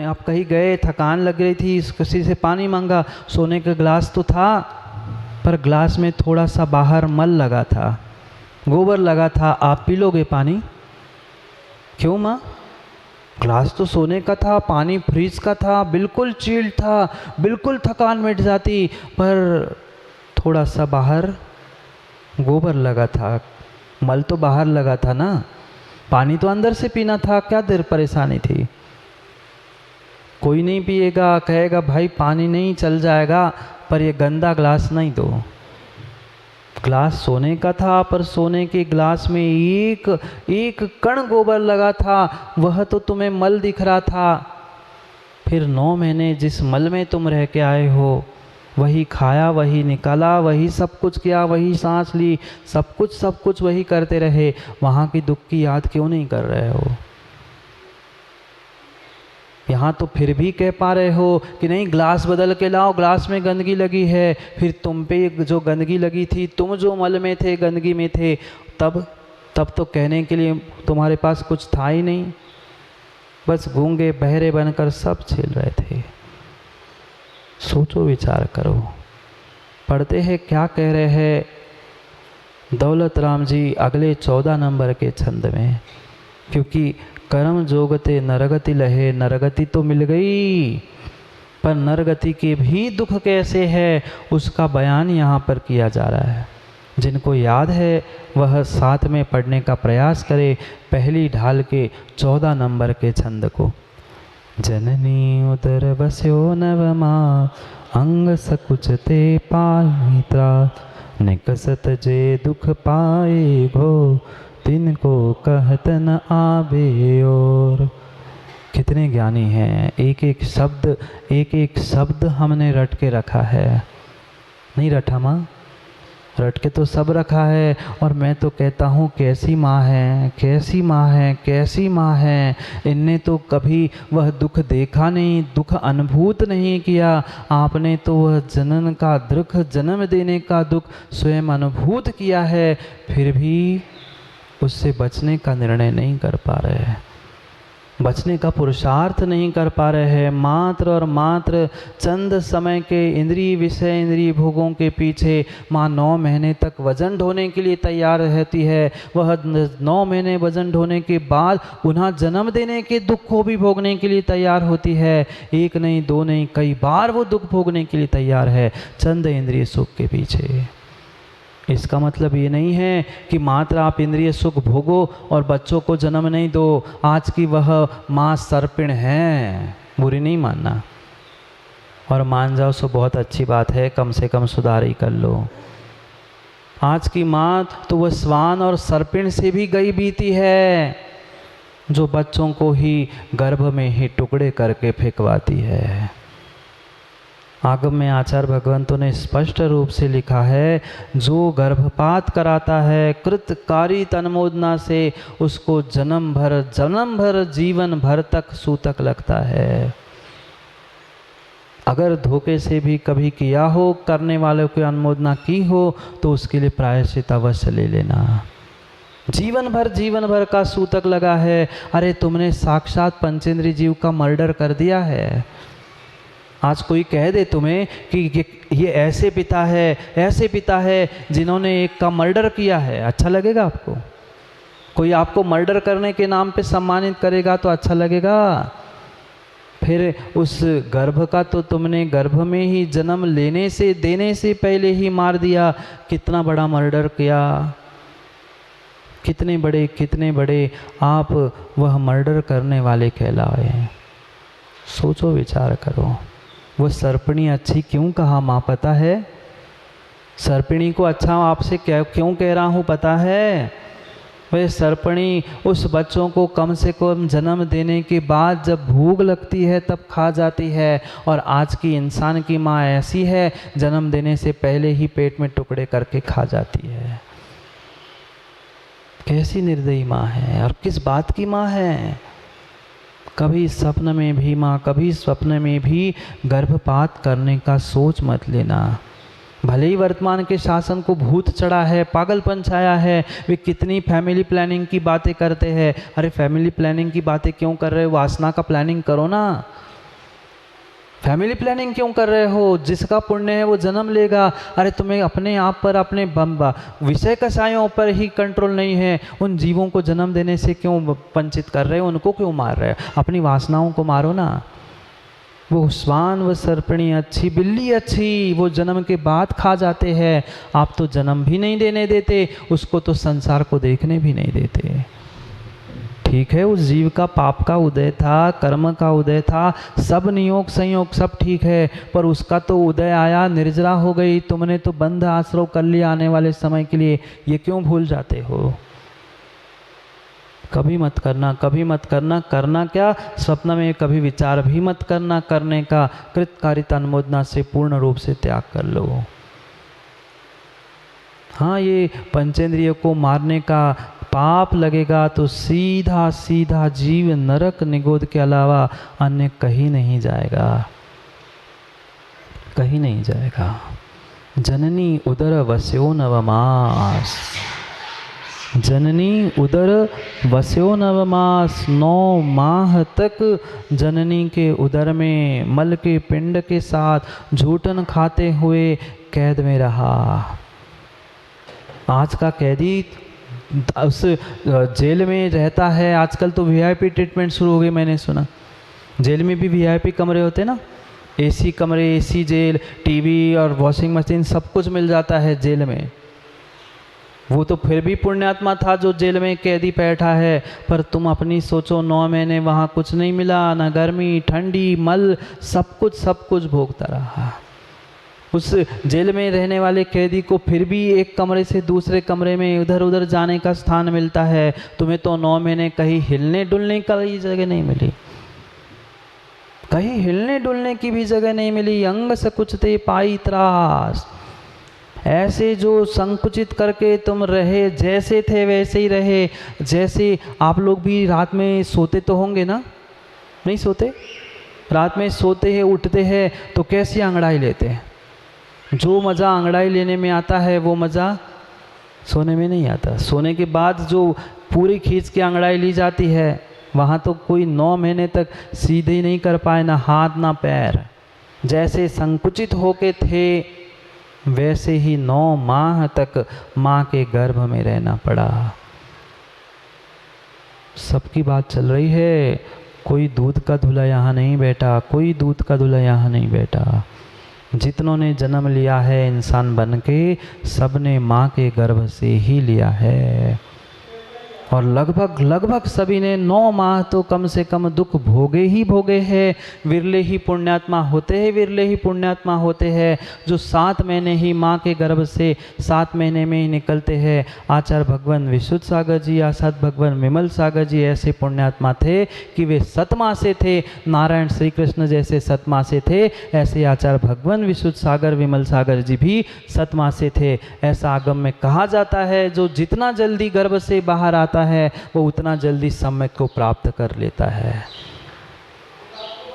आप कहीं गए, थकान लग रही थी, किसी से पानी मांगा, सोने का ग्लास तो था पर ग्लास में थोड़ा सा बाहर मल लगा था, गोबर लगा था, आप पी लोगे पानी? क्यों माँ? ग्लास तो सोने का था, पानी फ्रिज का था, बिल्कुल चिल्ड था, बिल्कुल थकान मिट जाती, पर थोड़ा सा बाहर गोबर लगा था, मल तो बाहर लगा था ना, पानी तो अंदर से पीना था, क्या देर परेशानी थी? कोई नहीं पिएगा, कहेगा भाई पानी नहीं चल जाएगा, पर ये गंदा ग्लास नहीं दो। ग्लास सोने का था, पर सोने के ग्लास में एक एक कण गोबर लगा था, वह तो तुम्हें मल दिख रहा था। फिर 9 महीने जिस मल में तुम रह के आए हो, वही खाया, वही निकाला, वही सब कुछ किया, वही सांस ली, सब कुछ वही करते रहे, वहाँ की दुख की याद क्यों नहीं कर रहे हो? यहाँ तो फिर भी कह पा रहे हो कि नहीं ग्लास बदल के लाओ, ग्लास में गंदगी लगी है। फिर तुम पे जो गंदगी लगी थी, तुम जो मल में थे, गंदगी में थे, तब तो कहने के लिए तुम्हारे पास कुछ था ही नहीं, बस गूंगे बहरे बनकर सब झेल रहे थे। सोचो, विचार करो। पढ़ते हैं क्या कह रहे हैं दौलत राम जी अगले 14 नंबर के छंद में, क्योंकि कर्म जोगते नरगति लहे, नरगति तो मिल गई, पर नरगति के भी दुख कैसे है उसका बयान यहाँ पर किया जा रहा है। जिनको याद है वह साथ में पढ़ने का प्रयास करे पहली ढाल के 14 नंबर के छंद को। जननी उदर बस्यो नवमा, अंग सकुचते पाहित्रा, निकसत जे दुख पाए भो, तिनको कहत न आवे और। कितने ज्ञानी हैं, एक एक शब्द हमने रट के रखा है। नहीं रटा माँ? रट के तो सब रखा है। और मैं तो कहता हूँ कैसी माँ है, कैसी माँ है, कैसी माँ है। इनने तो कभी वह दुख देखा नहीं, दुख अनुभूत नहीं किया। आपने तो वह जनन का दुख, जन्म देने का दुख स्वयं अनुभूत किया है, फिर भी उससे बचने का निर्णय नहीं कर पा रहे हैं, बचने का पुरुषार्थ नहीं कर पा रहे हैं। मात्र और मात्र चंद समय के इंद्रिय विषय, इंद्रिय भोगों के पीछे माँ 9 महीने तक वजन ढोने के लिए तैयार रहती है। वह 9 महीने वजन ढोने के बाद पुनः जन्म देने के दुख को भी भोगने के लिए तैयार होती है। एक नहीं, दो नहीं, कई बार वो दुख भोगने के लिए तैयार है चंद इंद्रिय सुख के पीछे। इसका मतलब ये नहीं है कि मात्र आप इंद्रिय सुख भोगो और बच्चों को जन्म नहीं दो। आज की वह माँ सर्पिण है, बुरी नहीं मानना, और मान जाओ सो बहुत अच्छी बात है, कम से कम सुधार ही कर लो। आज की माँ तो वह स्वान और सर्पिण से भी गई बीती है, जो बच्चों को ही गर्भ में ही टुकड़े करके फेंकवाती है। आगम में आचार्य भगवंतों ने स्पष्ट रूप से लिखा है, जो गर्भपात कराता है कृतकारी तन्मोदना से, उसको जन्म भर जीवन भर तक सूतक लगता है। अगर धोखे से भी कभी किया हो, करने वालों की अनुमोदना की हो, तो उसके लिए प्रायश्चित अवश्य ले लेना। जीवन भर का सूतक लगा है। अरे तुमने साक्षात पंचेंद्रिय जीव का मर्डर कर दिया है। आज कोई कह दे तुम्हें कि ये ऐसे पिता है जिन्होंने एक का मर्डर किया है, अच्छा लगेगा आपको? कोई आपको मर्डर करने के नाम पे सम्मानित करेगा तो अच्छा लगेगा? फिर उस गर्भ का तो तुमने गर्भ में ही जन्म देने से पहले ही मार दिया। कितना बड़ा मर्डर किया, कितने बड़े आप वह मर्डर करने वाले कहलाए हैं। सोचो, विचार करो। वो सर्पिणी अच्छी क्यों कहा माँ पता है? सर्पिणी को अच्छा आपसे क्यों कह रहा हूँ पता है? वह सर्पिणी उस बच्चों को कम से कम जन्म देने के बाद जब भूख लगती है तब खा जाती है, और आज की इंसान की माँ ऐसी है, जन्म देने से पहले ही पेट में टुकड़े करके खा जाती है। कैसी निर्दयी माँ है, और किस बात की माँ है? कभी सपन में भी माँ, कभी स्वप्न में भी गर्भपात करने का सोच मत लेना। भले ही वर्तमान के शासन को भूत चढ़ा है, पागलपन छाया है, वे कितनी फैमिली प्लानिंग की बातें करते हैं। अरे फैमिली प्लानिंग की बातें क्यों कर रहे हो? वासना का प्लानिंग करो ना। फैमिली प्लानिंग क्यों कर रहे हो? जिसका पुण्य है वो जन्म लेगा। अरे तुम्हें अपने आप पर, अपने विषय कषायों पर ही कंट्रोल नहीं है, उन जीवों को जन्म देने से क्यों वंचित कर रहे हो? उनको क्यों मार रहे हो? अपनी वासनाओं को मारो ना। वो श्वान व सर्पणी अच्छी, बिल्ली अच्छी, वो जन्म के बाद खा जाते हैं। आप तो जन्म भी नहीं देने देते, उसको तो संसार को देखने भी नहीं देते। ठीक है, उस जीव का पाप का उदय था, कर्म का उदय था, सब नियोग संयोग सब ठीक है, पर उसका तो उदय आया, निर्जरा हो गई, तुमने तो बंध आश्रय कर लिया आने वाले समय के लिए। ये क्यों भूल जाते हो? कभी मत करना, कभी मत करना। करना क्या, स्वप्न में कभी विचार भी मत करना करने का। कृतकारिता अनुमोदना से पूर्ण रूप से त्याग कर लो। हाँ, ये पंचेंद्रिय को मारने का पाप लगेगा तो सीधा सीधा जीव नरक निगोद के अलावा अन्य कहीं नहीं जाएगा, कहीं नहीं जाएगा। जननी उदर वस्यो नवमास, जननी उदर वस्यो नवमास, 9 माह तक जननी के उदर में मल के पिंड के साथ झूठन खाते हुए कैद में रहा। आज का कैदी उस जेल में रहता है। आजकल तो वीआईपी ट्रीटमेंट शुरू हो गई, मैंने सुना। जेल में भी वीआईपी कमरे होते हैं ना, एसी कमरे, एसी जेल, टीवी और वॉशिंग मशीन सब कुछ मिल जाता है जेल में। वो तो फिर भी पुण्यात्मा था जो जेल में कैदी बैठा है, पर तुम अपनी सोचो, 9 महीने वहाँ कुछ नहीं मिला, ना गर्मी ठंडी मल, सब कुछ भोगता रहा। उस जेल में रहने वाले कैदी को फिर भी एक कमरे से दूसरे कमरे में इधर उधर जाने का स्थान मिलता है। तुम्हें तो 9 महीने कहीं हिलने डुलने का ही जगह नहीं मिली, कहीं हिलने डुलने की भी जगह नहीं मिली। अंग सकुचते पाई त्रास, ऐसे जो संकुचित करके तुम रहे, जैसे थे वैसे ही रहे। जैसे आप लोग भी रात में सोते तो होंगे ना, नहीं सोते? रात में सोते हैं, उठते हैं तो कैसी अंगड़ाई लेते हैं? जो मज़ा अंगड़ाई लेने में आता है वो मज़ा सोने में नहीं आता। सोने के बाद जो पूरी खींच के अंगड़ाई ली जाती है, वहाँ तो कोई 9 महीने तक सीधे नहीं कर पाए, ना हाथ ना पैर। जैसे संकुचित होके थे वैसे ही 9 माह तक माँ के गर्भ में रहना पड़ा। सबकी बात चल रही है, कोई दूध का धुला यहाँ नहीं बैठा, कोई दूध का धुला यहाँ नहीं बैठा। जितनों ने जन्म लिया है इंसान बन के, सब ने माँ के गर्भ से ही लिया है। और लगभग सभी ने 9 माह तो कम से कम दुख भोगे ही भोगे हैं। विरले ही पुण्यात्मा होते हैं, विरले ही पुण्यात्मा होते हैं जो 7 महीने ही माँ के गर्भ से 7 महीने में ही निकलते हैं। आचार्य भगवान विशुद्ध सागर जी, आचार्य भगवान विमल सागर जी ऐसे पुण्यात्मा थे कि वे सतमा से थे। नारायण श्री कृष्ण जैसे सतमा से थे, ऐसे आचार्य भगवान विशुद्ध सागर विमल सागर जी भी सतमा से थे। ऐसा आगम में कहा जाता है, जो जितना जल्दी गर्भ से बाहर आता है वो उतना जल्दी सम्यक को प्राप्त कर लेता है।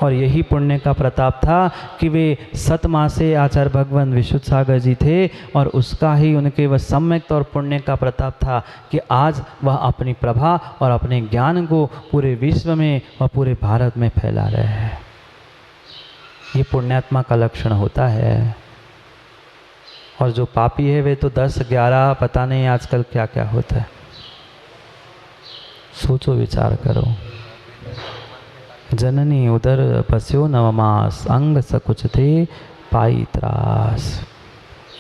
और यही पुण्य का प्रताप था कि वे सतमा से आचार्य भगवान विशुद्ध सागर जी थे, और उसका ही उनके वह सम्यक और पुण्य का प्रताप था कि आज वह अपनी प्रभा और अपने ज्ञान को पूरे विश्व में व पूरे भारत में फैला रहे हैं। ये पुण्यात्मा का लक्षण होता है। और जो पापी है वे तो 10-11 पता नहीं आजकल क्या क्या होता है। सोचो, विचार करो। जननी उदर पस्यो नवमास, अंग सकुचते पाई त्रास।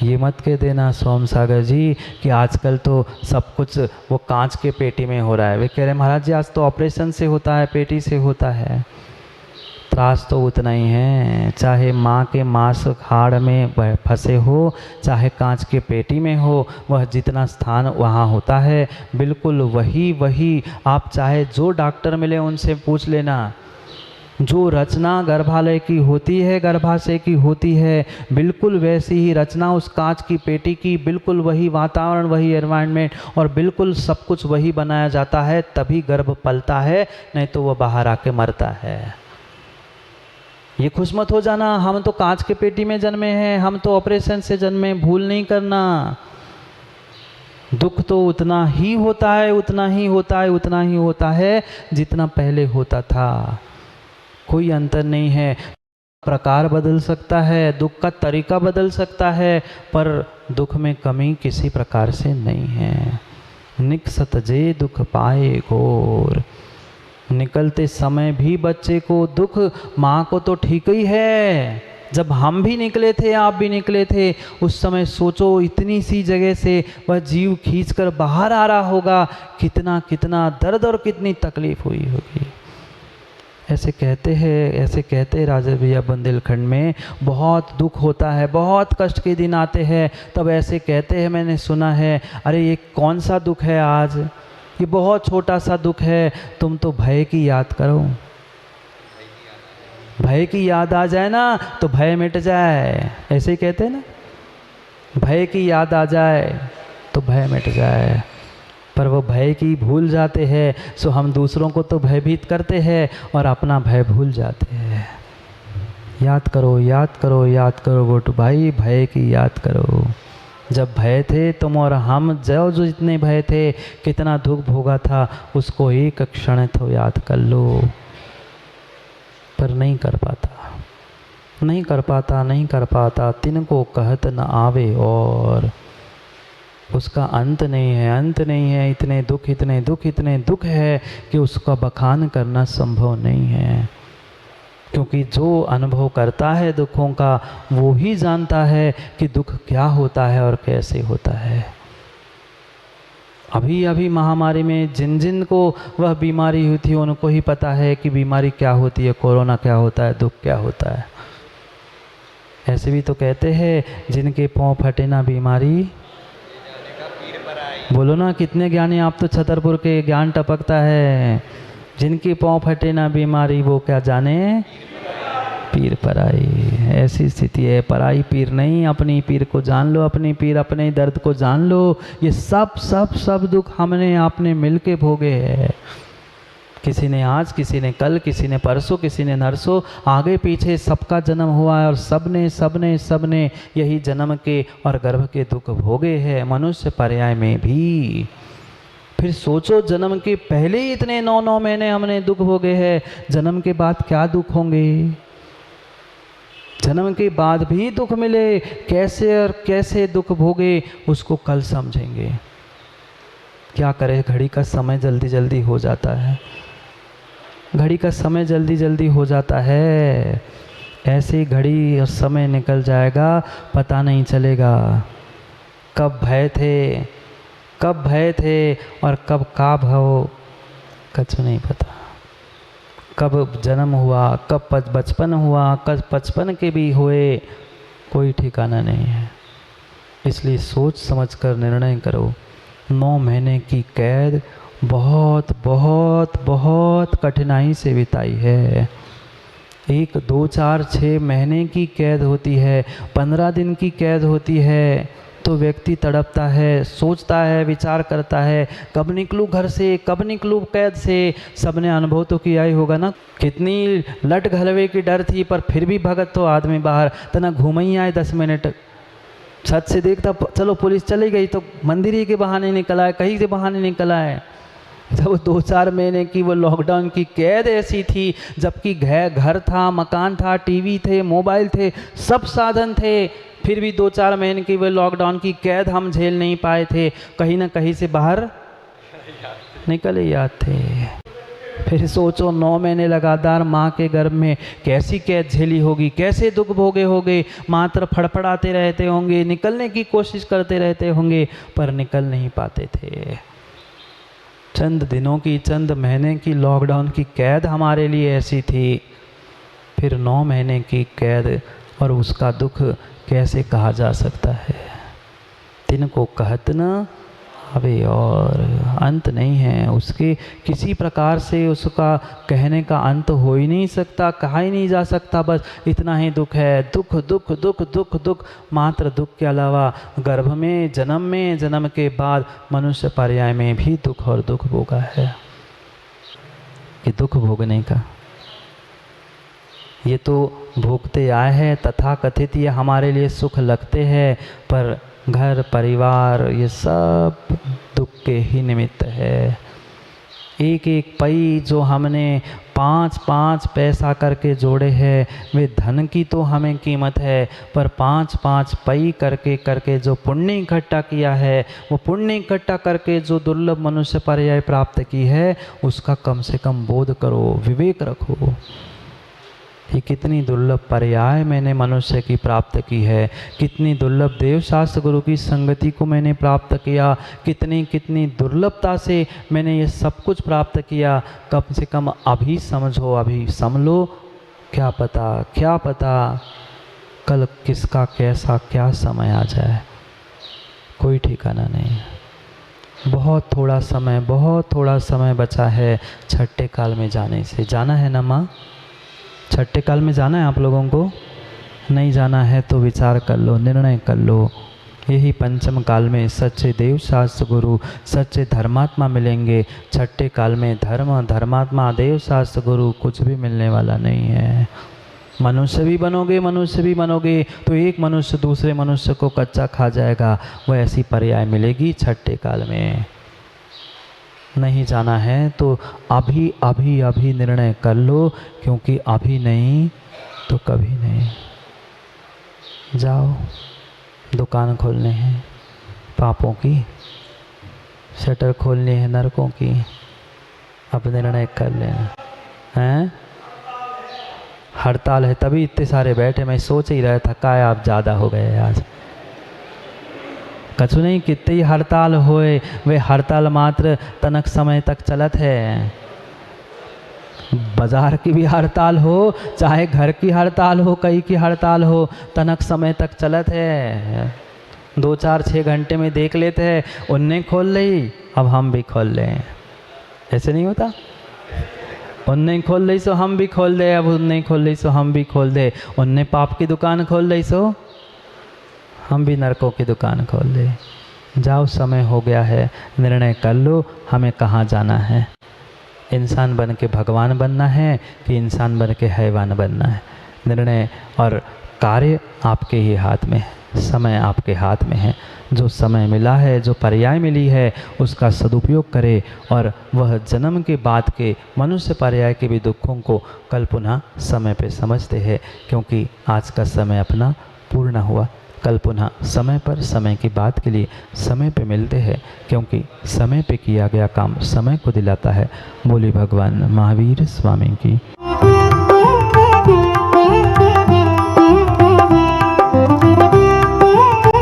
ये मत कह देना सोम सागर जी कि आजकल तो सब कुछ वो कांच के पेटी में हो रहा है। वे कह रहे महाराज जी आज तो ऑपरेशन से होता है, पेटी से होता है। त्रास तो उतना ही है, चाहे माँ के मांस हाड़ में फंसे हो, चाहे कांच के पेटी में हो, वह जितना स्थान वहाँ होता है बिल्कुल वही आप चाहे जो डॉक्टर मिले उनसे पूछ लेना। जो रचना गर्भालय की होती है, गर्भाशय की होती है, बिल्कुल वैसी ही रचना उस कांच की पेटी की, बिल्कुल वही वातावरण, वही एनवायरनमेंट और बिल्कुल सब कुछ वही बनाया जाता है, तभी गर्भ पलता है, नहीं तो वह बाहर आके मरता है। ये खुश मत हो जाना हम तो कांच के पेटी में जन्मे हैं, हम तो ऑपरेशन से जन्मे, भूल नहीं करना। दुख तो उतना ही होता है, उतना ही होता है, उतना ही होता है जितना पहले होता था, कोई अंतर नहीं है। प्रकार बदल सकता है, दुख का तरीका बदल सकता है, पर दुख में कमी किसी प्रकार से नहीं है। निकसत जे दुख पाए घोर। निकलते समय भी बच्चे को दुख, माँ को तो ठीक ही है। जब हम भी निकले थे, आप भी निकले थे, उस समय सोचो इतनी सी जगह से वह जीव खींचकर बाहर आ रहा होगा, कितना कितना दर्द और कितनी तकलीफ हुई होगी। ऐसे कहते हैं राजा भैया बुंदेलखंड में बहुत दुख होता है, बहुत कष्ट के दिन आते हैं, तब ऐसे कहते हैं, मैंने सुना है, अरे ये कौन सा दुख है आज, ये बहुत छोटा सा दुख है, तुम तो भय की याद करो। भय की याद आ जाए ना तो भय मिट जाए, ऐसे ही कहते हैं ना, भय की याद आ जाए तो भय मिट जाए। पर वो भय की भूल जाते हैं, सो हम दूसरों को तो भयभीत करते हैं और अपना भय भूल जाते हैं। याद करो, याद करो, याद करो गोटू भाई, भय की याद करो। जब भय थे तुम और हम, जो जितने भय थे, कितना दुख भोगा था, उसको एक क्षण तो याद कर लो। पर नहीं कर पाता, नहीं कर पाता, नहीं कर पाता। तिनको कहत न आवे और उसका अंत नहीं है, अंत नहीं है। इतने दुख, इतने दुख, इतने दुख है कि उसका बखान करना संभव नहीं है। क्योंकि जो अनुभव करता है दुखों का, वो ही जानता है कि दुख क्या होता है और कैसे होता है। अभी अभी महामारी में जिन जिन को वह बीमारी हुई थी, उनको ही पता है कि बीमारी क्या होती है, कोरोना क्या होता है, दुख क्या होता है। ऐसे भी तो कहते हैं, जिनके पाँव फटे ना बीमारी, बोलो ना कितने ज्ञानी आप तो, छतरपुर के ज्ञान टपकता है। जिनके पाँव फटे ना बीमारी, वो क्या जाने पीर पराई। ऐसी स्थिति है, पराई पीर नहीं, अपनी पीर को जान लो, अपनी पीर, अपने दर्द को जान लो। ये सब सब सब दुख हमने आपने मिल के भोगे हैं। किसी ने आज, किसी ने कल, किसी ने परसों, किसी ने नरसों, आगे पीछे सबका जन्म हुआ है और सबने सबने सबने यही जन्म के और गर्भ के दुख भोगे हैं, मनुष्य पर्याय में भी। फिर सोचो, जन्म के पहले ही इतने 9 महीने हमने दुख भोगे हैं, जन्म के बाद क्या दुख होंगे। जन्म के बाद भी दुख मिले, कैसे और कैसे दुख भोगे, उसको कल समझेंगे। क्या करें, घड़ी का समय जल्दी जल्दी हो जाता है, घड़ी का समय जल्दी जल्दी हो जाता है। ऐसे घड़ी और समय निकल जाएगा, पता नहीं चलेगा। कब भय थे, कब भय थे और कब का भव, कुछ नहीं पता। कब जन्म हुआ, कब बचपन हुआ, कब बचपन के भी हुए, कोई ठिकाना नहीं है। इसलिए सोच समझकर निर्णय करो। 9 महीने की कैद बहुत बहुत बहुत कठिनाई से बिताई है। 1, 2, 4, 6 महीने की कैद होती है, 15 दिन की कैद होती है, तो व्यक्ति तड़पता है, सोचता है, विचार करता है, कब निकलूँ घर से, कब निकलूँ कैद से। सबने अनुभव तो किया ही होगा ना, कितनी लट घलवे की डर थी, पर फिर भी भगत तो आदमी बाहर तना घूम ही आए 10 मिनट। छत से देखता, चलो पुलिस चली गई तो मंदिर ही के बहाने निकला है, कहीं से बहाने निकला है। जब 2-4 महीने की वो लॉकडाउन की कैद ऐसी थी, जबकि घर था, मकान था, टीवी थे, मोबाइल थे, सब साधन थे, फिर भी 2-4 महीने की वो लॉकडाउन की कैद हम झेल नहीं पाए थे। कहीं ना कहीं से बाहर निकले याद थे। फिर सोचो, 9 महीने लगातार माँ के गर्भ में कैसी कैद झेली होगी, कैसे दुख भोगे होंगे। मात्र फड़फड़ाते रहते होंगे, निकलने की कोशिश करते रहते होंगे, पर निकल नहीं पाते थे। चंद दिनों की, चंद महीने की लॉकडाउन की कैद हमारे लिए ऐसी थी, फिर 9 महीने की कैद, और उसका दुख कैसे कहा जा सकता है। तिनको कहत न आवे और अंत नहीं है उसके, किसी प्रकार से उसका कहने का अंत हो ही नहीं सकता, कहा ही नहीं जा सकता। बस इतना ही दुख है, दुख दुख दुख दुख दुख, मात्र दुख के अलावा गर्भ में, जन्म के बाद मनुष्य पर्याय में भी दुख और दुख भोगा है। ये दुख भोगने का, ये तो भोगते आए हैं, तथा कथित ये हमारे लिए सुख लगते हैं, पर घर परिवार ये सब दुख के ही निमित्त है। एक एक पई जो हमने 5-5 पैसा करके जोड़े हैं, वे धन की तो हमें कीमत है, पर 5-5 पई करके करके जो पुण्य इकट्ठा किया है, वो पुण्य इकट्ठा करके जो दुर्लभ मनुष्य पर्याय प्राप्त की है, उसका कम से कम बोध करो, विवेक रखो। ये कितनी दुर्लभ पर्याय मैंने मनुष्य की प्राप्त की है, कितनी दुर्लभ देव शास्त्र गुरु की संगति को मैंने प्राप्त किया, कितनी कितनी दुर्लभता से मैंने ये सब कुछ प्राप्त किया। कम से कम अभी समझो, अभी समझ लो। क्या पता कल किसका कैसा क्या समय आ जाए, कोई ठिकाना नहीं। बहुत थोड़ा समय बचा है छठे काल में जाने से। जाना है ना माँ? छठे काल में जाना है आप लोगों को? नहीं जाना है तो विचार कर लो, निर्णय कर लो। यही पंचम काल में सच्चे देव शास्त्र गुरु, सच्चे धर्मात्मा मिलेंगे। छठे काल में धर्मात्मा, देव शास्त्र गुरु कुछ भी मिलने वाला नहीं है। मनुष्य भी बनोगे तो एक मनुष्य दूसरे मनुष्य को कच्चा खा जाएगा। वह ऐसी पर्याय मिलेगी छठे काल में। नहीं जाना है तो अभी निर्णय कर लो, क्योंकि अभी नहीं तो कभी नहीं। जाओ, दुकान खोलने हैं पापों की, शटर खोलनी है नरकों की। अब निर्णय कर लेना हैं। हड़ताल है तभी इतने सारे बैठे। मैं सोच ही रहा था काय आप ज़्यादा हो गए आज। कछु नहीं, कितनी ही हड़ताल होए, वे हड़ताल मात्र तनक समय तक चलत है। बाजार की भी हड़ताल हो, चाहे घर की हड़ताल हो, कहीं की हड़ताल हो, तनक समय तक चलत है। 2-4-6 घंटे में देख लेते हैं, उनने खोल ली अब हम भी खोल लें। ऐसे नहीं होता? उनने खोल ली सो हम भी खोल दे, अब उनने खोल ली सो हम भी खोल दे। उनने पाप की दुकान खोल ली सो हम भी नरकों की दुकान खोल दे। जाओ, समय हो गया है, निर्णय कर लो हमें कहाँ जाना है। इंसान बन के भगवान बनना है कि इंसान बन के हैवान बनना है। निर्णय और कार्य आपके ही हाथ में है, समय आपके हाथ में है। जो समय मिला है, जो पर्याय मिली है, उसका सदुपयोग करे और वह जन्म के बाद के मनुष्य पर्याय के भी दुखों को कल पुनः समय पे समझते हैं, क्योंकि आज का समय अपना पूर्ण हुआ। कल पुनः समय पर, समय की बात के लिए समय पे मिलते हैं, क्योंकि समय पे किया गया काम समय को दिलाता है। बोली भगवान महावीर स्वामी की।